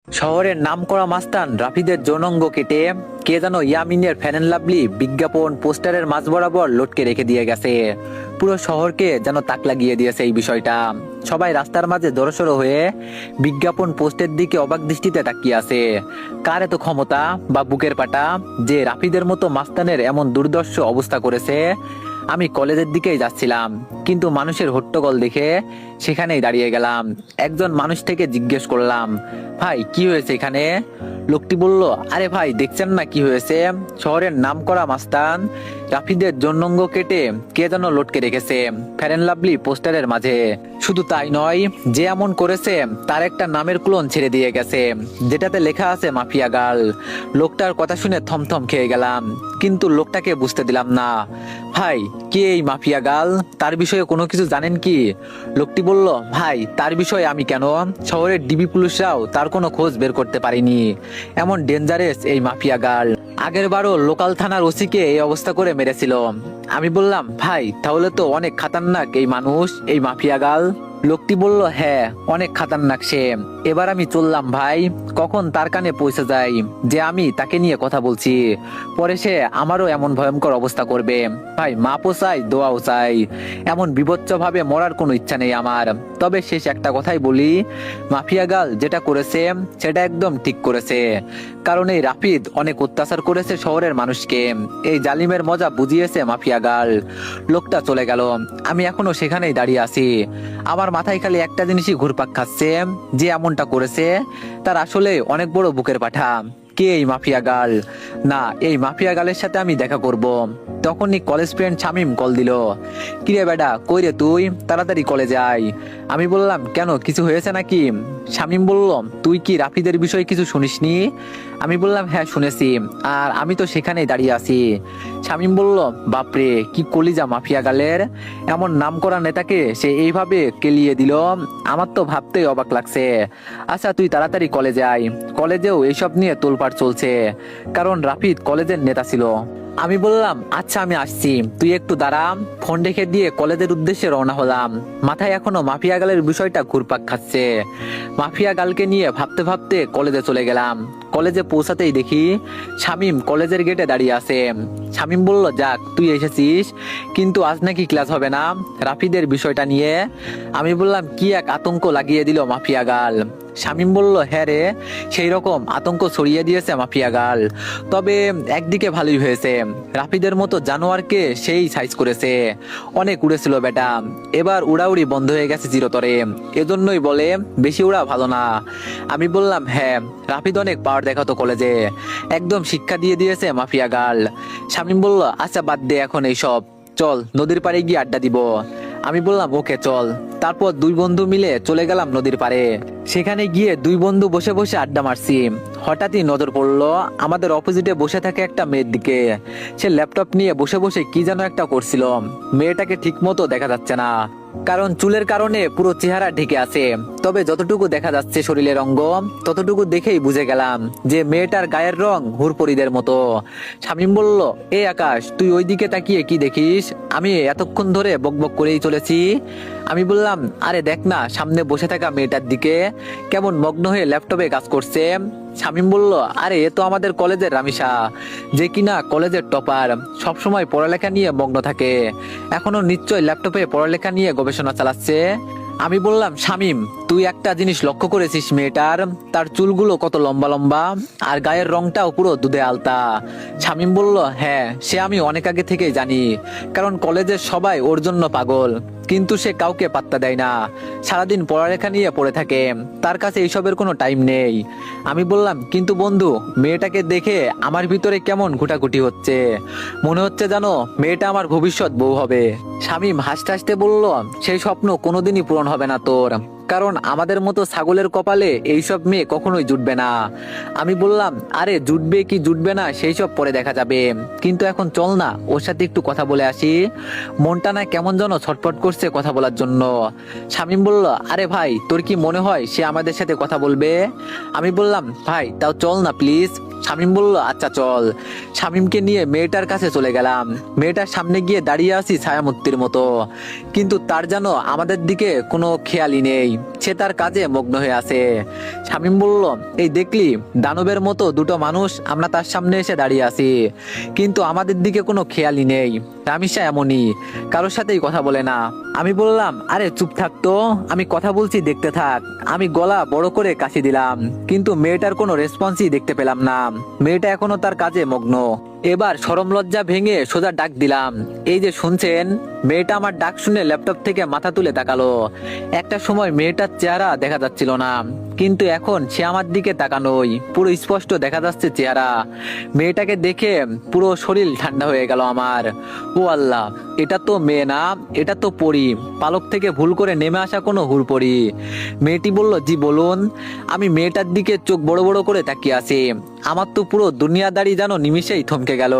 শহরের নামকরা মাস্তান রাফিদের যৌনাঙ্গ কেটে কে যেন ইয়ামিনের ফ্যান অ্যান্ড লাভলি বিজ্ঞাপন পোস্টারের মাঝ বরাবর লটকে রেখে দিয়ে গেছে। পুরো শহরকে যেন তাক লাগিয়ে দিয়েছে এই বিষয়টা। সবাই রাস্তার মাঝে জড়সড় হয়ে বিজ্ঞাপন পোস্টের দিকে অবাক দৃষ্টিতে তাকিয়ে আছে। কার এত ক্ষমতা বা বুকের পাটা যে রাফিদের মতো মাস্তানের এমন দুর্দর্শ অবস্থা করেছে। আমি কলেজের দিকেই যাচ্ছিলাম, কিন্তু মানুষের হট্টগোল দেখে সেখানেই দাঁড়িয়ে গেলাম। একজন মানুষ থেকে জিজ্ঞেস করলাম, ভাই কি হয়েছে এখানে? লোকটি বলল, আরে ভাই দেখছেন না কি হয়েছে? শহরের নামকরা মাস্তান রাফিদের যৌনাঙ্গ কেটে কে যেন লটকে রেখেছে ফেয়ার অ্যান্ড লাভলি পোস্টারের মাঝে। শুধু তাই নয়, যে এমন করেছে তার একটা নামের ক্লোন ছেড়ে দিয়ে গেছে, যেটাতে লেখা আছে মাফিয়া গার্ল। লোকটার কথা শুনে থমথম খেয়ে গেলাম, কিন্তু লোকটাকে বুঝতে দিলাম না। ভাই কে এই মাফিয়া গার্ল? তার বিষয়ে কোনো কিছু জানেন কি? লোকটি বলল, ভাই তার বিষয়ে আমি কেন, শহরের ডিবি পুলিশরাও তার কোনো খোঁজ বের করতে পারেনি। এমন ডেঞ্জারাস এই মাফিয়া গার্ল। আগের বারও লোকাল থানার ওসিকে এই অবস্থা করে মেরেছিল। আমি বললাম, ভাই তাহলে তো অনেক খাতারনাক এই মানুষ, এই মাফিয়া গার্ল। লোকটি বলল, হ্যাঁ অনেক খাতারনাক সে। এবার আমি চললাম ভাই, কখন তার কানে পৌঁছে যায় যে আমি তাকে নিয়ে কথা বলছি। পরে সে আমারও এমন ভয়ঙ্কর অবস্থা করবে। ভাই মাপও চাই, দোয়াও চাই। এমন বিভৎস ভাবে মরার কোনো ইচ্ছা নেই আমার। তবে শেষ একটা কথাই বলি, মাফিয়া গার্ল যেটা করেছে সেটা একদম ঠিক করেছে। কারণ এই রাফিদ অনেক অত্যাচার করেছে শহরের মানুষকে। এই জালিমের মজা বুঝিয়েছে মাফিয়া গার্ল। লোকটা চলে গেল, আমি এখনো সেখানেই দাঁড়িয়ে আছি। আমার মাথায় খালি একটা জিনিসই ঘুরপাক খাচ্ছে, যে এমনটা করেছে তার আসলে অনেক বড় বুকের পাঠা। কে এই মাফিয়া গার্ল? না, এই মাফিয়া গার্লের সাথে আমি দেখা করব। তখনই কলেজ ফ্রেন্ড শামিম কল দিল। কিরে বেডা কই রে তুই? তাড়াতাড়ি কলেজে আয়। আমি বললাম, কেন কিছু হয়েছে নাকি? শামিম বলল, তুই কি রাফিদের বিষয়ে কিছু শুনিসনি? আমি বললাম, হ্যাঁ শুনেছি, আর আমি তো সেখানেই দাঁড়িয়ে আছি। শামিম বলল, বাপরে কি কলিজা মাফিয়া গালের, এমন নামকরা নেতাকে সে এইভাবে কেলিয়ে দিল। আমার তো ভাবতেই অবাক লাগছে। আচ্ছা তুই তাড়াতাড়ি কলেজে আয়। কলেজেও এইসব নিয়ে তোলপাড় চলছে, কারণ রাফিদ কলেজের নেতা ছিল। আমি বললাম, আচ্ছা আমি আসছি, তুই একটু দাঁড়া। ফোন রেখে দিয়ে কলেজের উদ্দেশ্যে রওনা হলাম। মাথায় এখনো মাফিয়া গালের বিষয়টা ঘুরপাক খাচ্ছে। মাফিয়া গালকে নিয়ে ভাবতে ভাবতে কলেজে চলে গেলাম। কলেজে পৌঁছাতেই দেখি শামিম কলেজের গেটে দাঁড়িয়ে আছে। শামিম বলল, যাক তুই এসেছিস, কিন্তু আজ নাকি ক্লাস হবে না রাফিদের বিষয়টা নিয়ে। আমি বললাম, কি এক আতঙ্ক লাগিয়ে দিল মাফিয়া গাল। শামিম বলল, হ্যাঁ রে, সেই রকম আতঙ্ক ছড়িয়ে দিয়েছে মাফিয়া গাল। তবে একদিকে ভালোই হয়েছে, রাফিদের মতো জানোয়ারকে সেই সাইজ করেছে। অনেক উড়েছিল বেটা, এবার উড়াউড়ি বন্ধ হয়ে গেছে চিরতরে। এজন্যই বলে বেশি উড়া ভালো না। আমি বললাম, হ্যাঁ রাফিদ অনেক পাওয়ার দেখাতো কলেজে, একদম শিক্ষা দিয়ে দিয়েছে মাফিয়া গাল। শামিম বলল, আচ্ছা বাদ দে এখন এইসব, চল নদীর পাড়ে গিয়ে আড্ডা দিব। আমি বললাম, ওকে চল। তারপর দুই বন্ধু মিলে চলে গেলাম নদীর পাড়ে। সেখানে গিয়ে দুই বন্ধু বসে বসে আড্ডা মারছি। হঠাৎই নজর পড়লো আমাদের অপোজিটে বসে থাকে একটা মেয়ের দিকে। সে ল্যাপটপ নিয়ে বসে বসে কি যেন একটা করছিল। মেয়েটাকে ঠিক মতো দেখা যাচ্ছে না, কারণ চুলের কারণে পুরো চেহারা ঢেকে আছে। তবে যতটুকু দেখা যাচ্ছে শরীরের অঙ্গ, ততটুকু দেখেই বুঝে গেলাম যে মেয়েটার গায়ের রং হুরপরিদের মতো। শামিম বলল, এই আকাশ তুই ওই দিকে তাকিয়ে কি দেখিস? আমি এতক্ষণ ধরে বকবক করেই চলেছি। আমি বললাম, আরে দেখ না সামনে বসে থাকা মেয়েটার দিকে, কেমন মগ্ন হয়ে ল্যাপটপে কাজ করছে। শামিম বলল, আরে এ তো আমাদের কলেজের রামিসা, যে কিনা কলেজের টপার, সবসময় পড়ালেখা নিয়ে মগ্ন থাকে, এখনো নিশ্চয় ল্যাপটপে পড়ালেখা নিয়ে গবেষণা চালাচ্ছে। আমি বললাম, শামিম তুই একটা জিনিস লক্ষ্য করেছিস মেয়েটার? তার চুলগুলো কত লম্বা লম্বা, আর গায়ের রংটাও পুরো দুধে আলতা। শামিম বলল, হ্যাঁ সে আমি অনেক আগে থেকেই জানি, কারণ কলেজের সবাই ওর জন্য পাগল, কিন্তু সে কাউকে পাত্তা দেয় না, সারাদিন পড়ালেখা নিয়ে পড়ে থাকে, তার কাছে এইসবের কোনো টাইম নেই। আমি বললাম, কিন্তু বন্ধু মেয়েটাকে দেখে আমার ভিতরে কেমন ঘুটাঘুটি হচ্ছে, মনে হচ্ছে জানো মেয়েটা আমার ভবিষ্যৎ বউ হবে। শামিম হাসতে হাসতে বলল, সেই স্বপ্ন কোনোদিনই পূরণ হবে না তোর, কারণ আমাদের মতো ছাগলের কপালে এইসব মেয়ে কখনোই জুটবে না। আমি বললাম, আরে জুটবে কি জুটবে না সেই সব পরে দেখা যাবে, কিন্তু এখন চল না ওর সাথে একটু কথা বলে আসি, মনটা না কেমন যেন ছটফট করছে কথা বলার জন্য। শামিম বলল, আরে ভাই তোর কি মনে হয় সে আমাদের সাথে কথা বলবে? আমি বললাম, ভাই তাও চল না প্লিজ। শামিম বলল, আচ্ছা চল। শামীমকে নিয়ে মেয়েটার কাছে চলে গেলাম। মেয়েটার সামনে গিয়ে দাঁড়িয়ে আছি ছায়ামূর্তির মতো, কিন্তু তার যেন আমাদের দিকে কোনো খেয়ালই নেই, সে তার কাজে মগ্ন হয়ে আছে। শামীম বলল, এই দেখলি, দানবের মতো দুটো মানুষ আমরা তার সামনে এসে দাঁড়িয়ে আছি, কিন্তু আমাদের দিকে কোনো খেয়ালই নেই। রামিসা এমনই, কারোর সাথেই কথা বলে না। আমি বললাম, আরে চুপ থাকতো, আমি কথা বলছি, দেখতে থাক। আমি গলা বড় করে কাশি দিলাম, কিন্তু মেয়েটার কোনো রেসপন্সই দেখতে পেলাম না। মেয়েটা এখনো তার কাজে মগ্ন। এবার শরম লজ্জা ভেঙে সোজা ডাক দিলাম, এই যে শুনছেন। মেয়েটা আমার ডাক শুনে ল্যাপটপ থেকে মাথা তুলে তাকালো। একটা সময় মেয়েটার চেহারা দেখা যাচ্ছিল না, কিন্তু এখন সে আমার দিকে তাকানোই, পুরো স্পষ্ট দেখা যাচ্ছে চেহারা। মেয়েটাকে দেখে পুরো শরীর ঠান্ডা হয়ে গেল আমার। ও আল্লাহ, এটা তো মেয়ে না, এটা তো পরী, পালক থেকে ভুল করে নেমে আসা কোনো হুড়পড়ি। মেয়েটি বলল, জি বলুন। আমি মেয়েটার দিকে চোখ বড় বড় করে তাকিয়ে আছি। আমার তো পুরো দুনিয়াদারি যেন নিমিষেই থমকে গেল।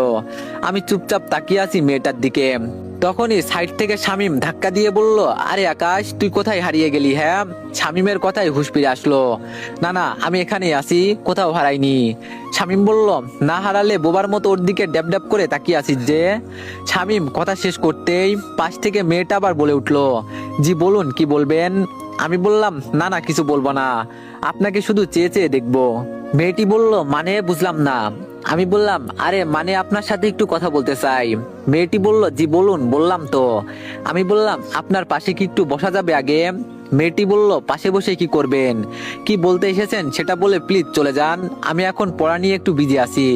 আমি চুপচাপ তাকিয়ে আছি মেয়েটার দিকে। তখনই সাইড থেকে শামীম ধাক্কা দিয়ে বলল, আরে আকাশ, তুই কোথায় হারিয়ে গেলি? হ্যাঁ। শামীমের কথায় হুঁশ ফিরে আসলো। না না, আমি এখানেই আছি, কোথাও হারাইনি। শামীম বলল, না হারালে বোবার মতো ওর দিকে ড্যাব ড্যাব করে তাকিয়ে আছিস যে। শামীম কথা শেষ করতেই পাশ থেকে মেয়েটা আবার বলে উঠলো, জি বলুন, কি বলবেন? আমি বললাম, না না, কিছু বলবো না, আপনাকে শুধু চেয়ে চেয়ে দেখবো। মেয়েটি বলল, মানে বুঝলাম না। আমি বললাম, আরে মানে আপনার সাথে একটু কথা বলতে চাই। মেয়েটি বলল, জি বলুন, বললাম তো। আমি বললাম, আপনার পাশে কি একটু বসা যাবে আগে? মেয়েটি বলল, পাশে বসে কি করবেন? কি বলতে এসেছেন সেটা বলে প্লিজ চলে যান, আমি এখন পড়া নিয়ে একটু বিজি আছি।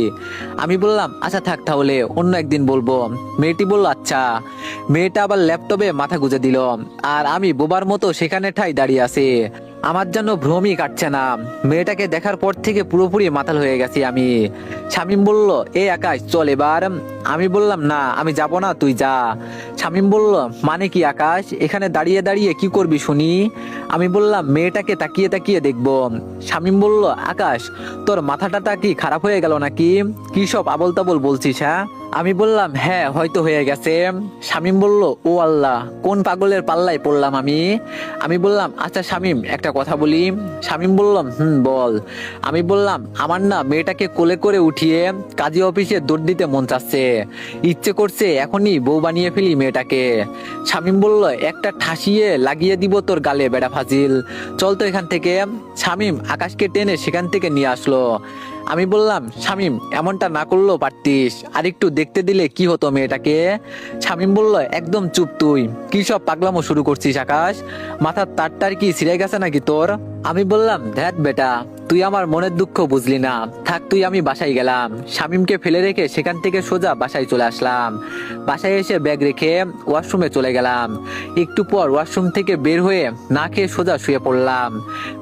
আমি বললাম, আচ্ছা থাক, তাহলে অন্য একদিন বলবো। মেয়েটি বলল, আচ্ছা। মেয়েটা আবার ল্যাপটপে মাথা গুঁজে দিল, আর আমি বোবার মতো সেখানে ঠাই দাঁড়িয়ে আছি। আমার যেন ভ্রমই কাটছে না। মেয়েটাকে দেখার পর থেকে পুরোপুরি মাতাল হয়ে গেছি আমি। শামীম বলল, এ আকাশ, চল এবার। আমি বললাম, না আমি যাব না, তুই যা। শামীম বলল, মানে কি আকাশ, এখানে দাঁড়িয়ে দাঁড়িয়ে কি করবি শুনি? আমি বললাম, মেয়েটাকে তাকিয়ে তাকিয়ে দেখবো। শামীম বলল, আকাশ, তোর মাথাটা কি খারাপ হয়ে গেল নাকি? কি সব আবল তাবল বলছিস? হ্যাঁ। আমি বললাম, হ্যাঁ হয়তো হয়ে গেছে। শামীম বলল, ও আল্লাহ, কোন পাগলের পাল্লায় পড়লাম আমি? আমি বললাম, আচ্ছা শামীম, একটা কথা বলি। শামীম বলল, বল। আমি বললাম, আমার না মেয়েটাকে কোলে করে উঠিয়ে কাজী অফিসে দৌড় দিতে মন চাচ্ছে, ইচ্ছে করছে এখনই বউ বানিয়ে ফেলি মেয়েটাকে। শামীম বলল, একটা ঠাসিয়ে লাগিয়ে দিব তোর গালে, বেড়া ফাজিল, চল তো এখান থেকে। শামীম আকাশকে টেনে সেখান থেকে নিয়ে আসলো। আমি বললাম, শামীম, এমনটা না করলেও পারতিস, আর একটু দেখতে দিলে কি হতো মেয়েটাকে। শামীম বলল, একদম চুপ, তুই কি সব পাগলামো শুরু করছিস আকাশ? মাথার তারটার কি ছিঁড়ে গেছে নাকি তোর? আমি বললাম, ধ্যাত বেটা, তুই আমার মনের দুঃখ বুঝলি না, থাক তুই। আমি বাসায় গেলাম, শামীমকে ফেলে রেখে সেখান থেকে সোজা বাসায় চলে আসলাম। বাসায় এসে ব্যাগ রেখে ওয়াশরুমে চলে গেলাম। একটু পর ওয়াশরুম থেকে বের হয়ে না খেয়ে সোজা শুয়ে পড়লাম।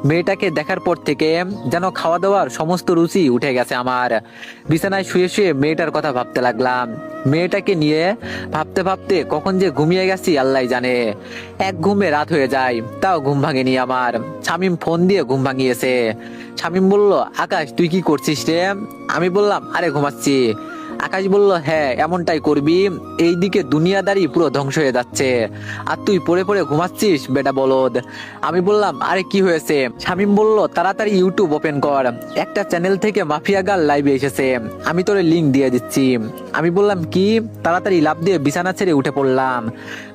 মেয়েটাকে দেখার পর থেকে যেন খাওয়া দাওয়ার সমস্ত রুচি উঠে গেছে আমার। বিছানায় শুয়ে শুয়ে মেয়েটার কথা ভাবতে লাগলাম। মেয়েটাকে নিয়ে ভাবতে ভাবতে কখন যে ঘুমিয়ে গেছি আল্লাহ জানে। এক ঘুমে রাত হয়ে যায়, তাও ঘুম ভাঙেনি আমার। শামীম ফোন দিয়ে ঘুম ভাঙিয়েছে। শামীম বলল, আকাশ, তুই কি করছিস রে? আমি বললাম, আরে ঘুমাচ্ছি। আকাশ বলল, হ্যাঁ এমনটাই করবি, এইদিকে দুনিয়াদারি পুরো ধ্বংস হয়ে যাচ্ছে, আর তুই পড়ে পড়ে ঘুমাচ্ছিস, বেটা বলদ। আমি বললাম, আরে কি হয়েছে? শামীম বলল, তাড়াতাড়ি ইউটিউব ওপেন কর, একটা চ্যানেল থেকে মাফিয়া গার্ল লাইভে এসেছে, আমি তোরে লিঙ্ক দিয়ে দিচ্ছি। আমি বললাম, কি? তাড়াতাড়ি লাফ দিয়ে বিছানা ছেড়ে উঠে পড়লাম।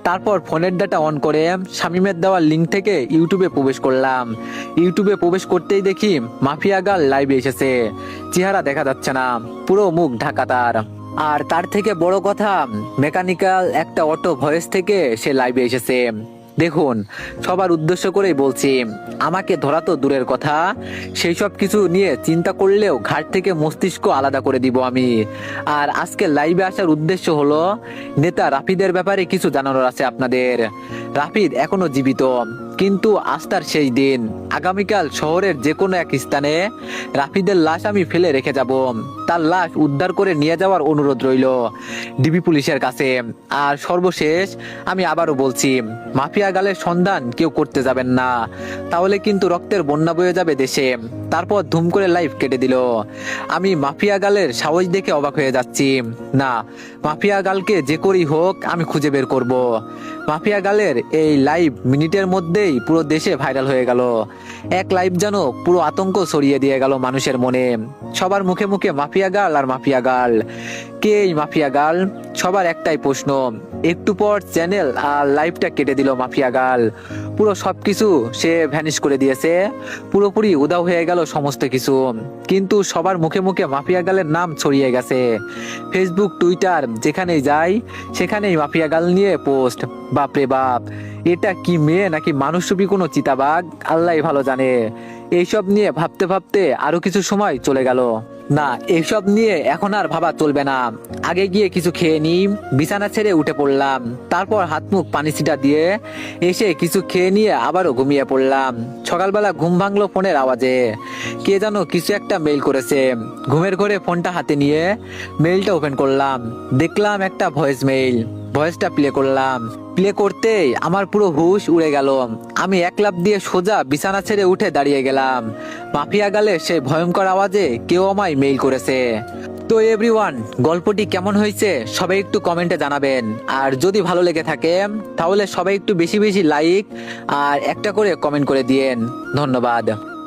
তারপর ফোনের ডাটা অন করে শামীমের দেওয়া লিঙ্ক থেকে ইউটিউবে প্রবেশ করলাম। ইউটিউবে প্রবেশ করতেই দেখি মাফিয়া গার্ল লাইভে এসেছে। চেহারা দেখা যাচ্ছে না, পুরো মুখ ঢাকা তার। আর তার থেকে বড় কথা, মেকানিক্যাল একটা অটো ভয়েস থেকে সে লাইভে এসেছে। দেখুন, সবার উদ্দেশ্য করেই বলছি, আমাকে ধরা তো দূরের কথা, সেই সব কিছু নিয়ে চিন্তা করলেও ঘাট থেকে মস্তিষ্ক আলাদা করে দিব আমি। আর আজকে লাইভে আসার উদ্দেশ্য হলো, নেতা রাফিদের ব্যাপারে কিছু জানানোর আছে আপনাদের। রাফিদ এখনো জীবিত, কিন্তু আজ তার শেষ দিন। আগামীকাল শহরের যে কোনো এক স্থানে রাফিদের লাশ আমি ফেলে রেখে যাব। তার লাশ উদ্ধার করে নিয়ে যাওয়ার অনুরোধ রইল ডিবি পুলিশের কাছে। আর সর্বশেষ আমি আবারও বলছি, মাফিয়া গালের সন্ধান কেউ করতে যাবেন না, তাহলে কিন্তু রক্তের বন্যা বয়ে যাবে দেশে। তারপর ধুম করে লাইফ কেটে দিল। আমি মাফিয়া গালের সাহস দেখে অবাক হয়ে যাচ্ছি। না, মাফিয়া গালকে যে করেই হোক আমি খুঁজে বের করব। মাফিয়া গালের এই লাইভ মিনিটের মধ্যেই পুরো দেশে ভাইরাল হয়ে গেল। এক লাইভ যেন পুরো আতঙ্ক ছড়িয়ে দিয়ে গেল মানুষের মনে। সবার মুখে মুখে মাফিয়া গার্ল আর মাফিয়া গার্ল। কে এই মাফিয়া গার্ল? সবার একটাই প্রশ্ন। একটু পর চ্যানেল আর লাইভটা কেটে দিল মাফিয়া গার্ল। পুরো সবকিছু সে ভ্যানিশ করে দিয়েছে। পুরোপুরি উধাও হয়ে গেল সমস্ত কিছু। কিন্তু সবার মুখে মুখে মাফিয়া গার্লের নাম ছড়িয়ে গেছে। ফেসবুক, টুইটার যেখানেই যাই সেখানেই মাফিয়া গার্ল নিয়ে পোস্ট। বাপরে বাপ, এটা কি মেয়ে নাকি মানুষরূপী কোনো চিতাবাঘ, আল্লাহই ভালো জানে। এইসব নিয়ে ভাবতে ভাবতে আরো কিছু সময় চলে গেল। না, এইসব নিয়ে এখন আর ভাবা চলবে না। আগে গিয়ে কিছু খেয়ে নিই। বিছানা ছেড়ে উঠে পড়লাম। তারপর হাত মুখ পানি ছিটা দিয়ে এসে কিছু খেয়ে নিয়ে আবারও ঘুমিয়ে পড়লাম। সকালবেলা ঘুম ভাঙলো ফোনের আওয়াজে। কে যেন কিছু একটা মেইল করেছে। ঘুমের ঘরে ফোনটা হাতে নিয়ে মেইলটা ওপেন করলাম। দেখলাম একটা ভয়েস মেইল। ভয়েসটা প্লে করলাম। প্লে করতেই আমার পুরো হুশ উড়ে গেল। আমি এক লাফ দিয়ে সোজা বিছানা ছেড়ে উঠে দাঁড়িয়ে গেলাম। মাফিয়া গালে সেই ভয়ঙ্কর আওয়াজে কেউ আমায় মেইল করেছে। তো এভরিওয়ান, গল্পটি কেমন হয়েছে সবাই একটু কমেন্টে জানাবেন। আর যদি ভালো লেগে থাকে তাহলে সবাই একটু বেশি বেশি লাইক আর একটা করে কমেন্ট করে দিয়েন। ধন্যবাদ।